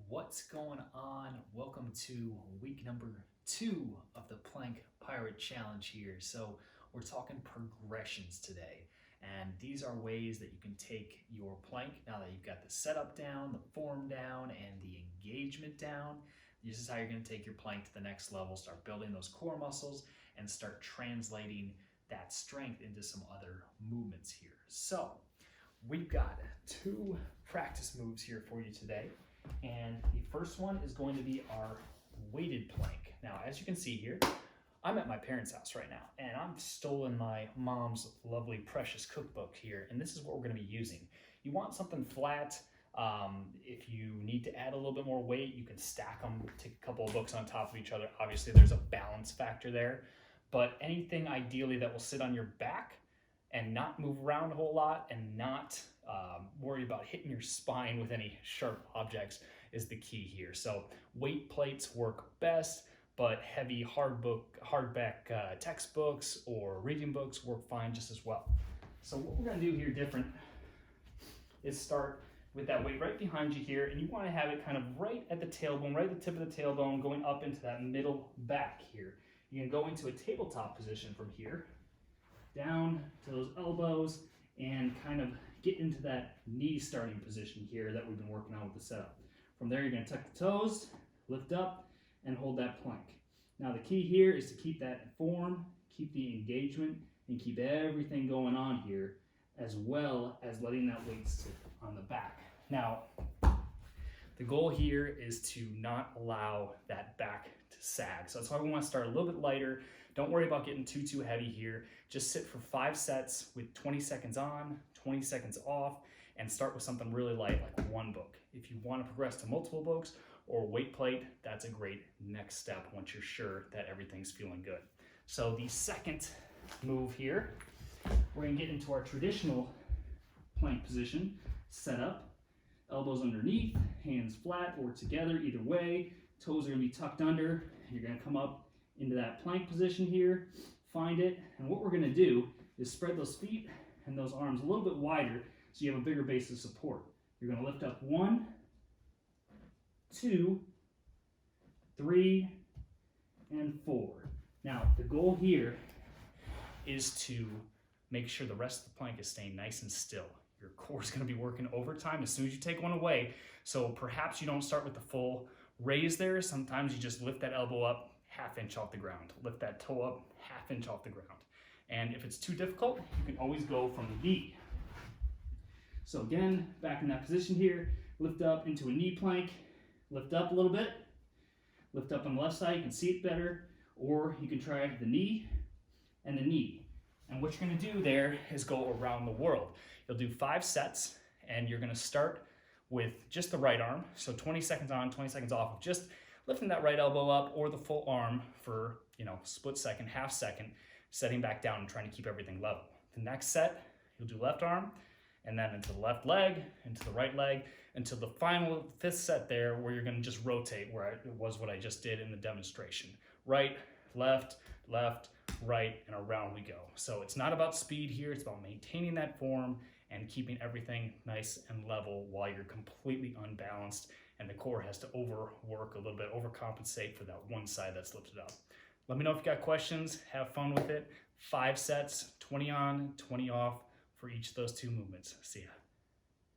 What's going on? Welcome to week number 2 of the Plank Pirate Challenge here. So we're talking progressions today, and these are ways that you can take your plank now that you've got the setup down, the form down, and the engagement down. This is how you're going to take your plank to the next level, start building those core muscles, and start translating that strength into some other movements here. So we've got 2 practice moves here for you today. And the first one is going to be our weighted plank. Now, as you can see here, I'm at my parents' house right now, and I'm stolen my mom's lovely precious cookbook here, and this is what we're going to be using. You want something flat. If you need to add a little bit more weight, you can stack them, take a couple of books on top of each other. Obviously, there's a balance factor there, but anything ideally that will sit on your back and not move around a whole lot and not worry about hitting your spine with any sharp objects is the key here. So weight plates work best, but heavy hardback textbooks or reading books work fine just as well. So what we're going to do here different is start with that weight right behind you here, and you want to have it kind of right at the tailbone, right at the tip of the tailbone, going up into that middle back here. You can go into a tabletop position from here, down to those elbows, and kind of get into that knee starting position here that we've been working on with the setup. From there, you're going to tuck the toes, lift up, and hold that plank. Now the key here is to keep that form, keep the engagement, and keep everything going on here, as well as letting that weight sit on the back. Now, the goal here is to not allow that back to sag. So that's why we want to start a little bit lighter. Don't worry about getting too heavy here. Just sit for 5 sets with 20 seconds on, 20 seconds off, and start with something really light like 1 book. If you want to progress to multiple books or weight plate, that's a great next step once you're sure that everything's feeling good. So the second move here, we're going to get into our traditional plank position. Set up, elbows underneath, hands flat or together, either way. Toes are going to be tucked under. You're going to come up into that plank position here, find it, and what we're going to do is spread those feet and those arms a little bit wider so you have a bigger base of support. You're going to lift up 1, 2, 3, and 4. Now, the goal here is to make sure the rest of the plank is staying nice and still. Your core is going to be working overtime as soon as you take one away, so perhaps you don't start with the full raise there. Sometimes you just lift that elbow up 1/2 inch off the ground. Lift that toe up 1/2 inch off the ground. And if it's too difficult, you can always go from the knee. So again, back in that position here, lift up into a knee plank, lift up a little bit, lift up on the left side, you can see it better, or you can try the knee and the knee. And what you're gonna do there is go around the world. You'll do 5 sets, and you're gonna start with just the right arm. So 20 seconds on, 20 seconds off of just lifting that right elbow up or the full arm for, split second, 1/2 second, setting back down and trying to keep everything level. The next set, you'll do left arm, and then into the left leg, into the right leg, until the final 5th set there where you're gonna just rotate it was what I just did in the demonstration. Right, left, left, right, and around we go. So it's not about speed here, it's about maintaining that form and keeping everything nice and level while you're completely unbalanced and the core has to overwork a little bit, overcompensate for that one side that's lifted up. Let me know if you got questions. Have fun with it. 5 sets, 20 on, 20 off for each of those 2 movements. See ya.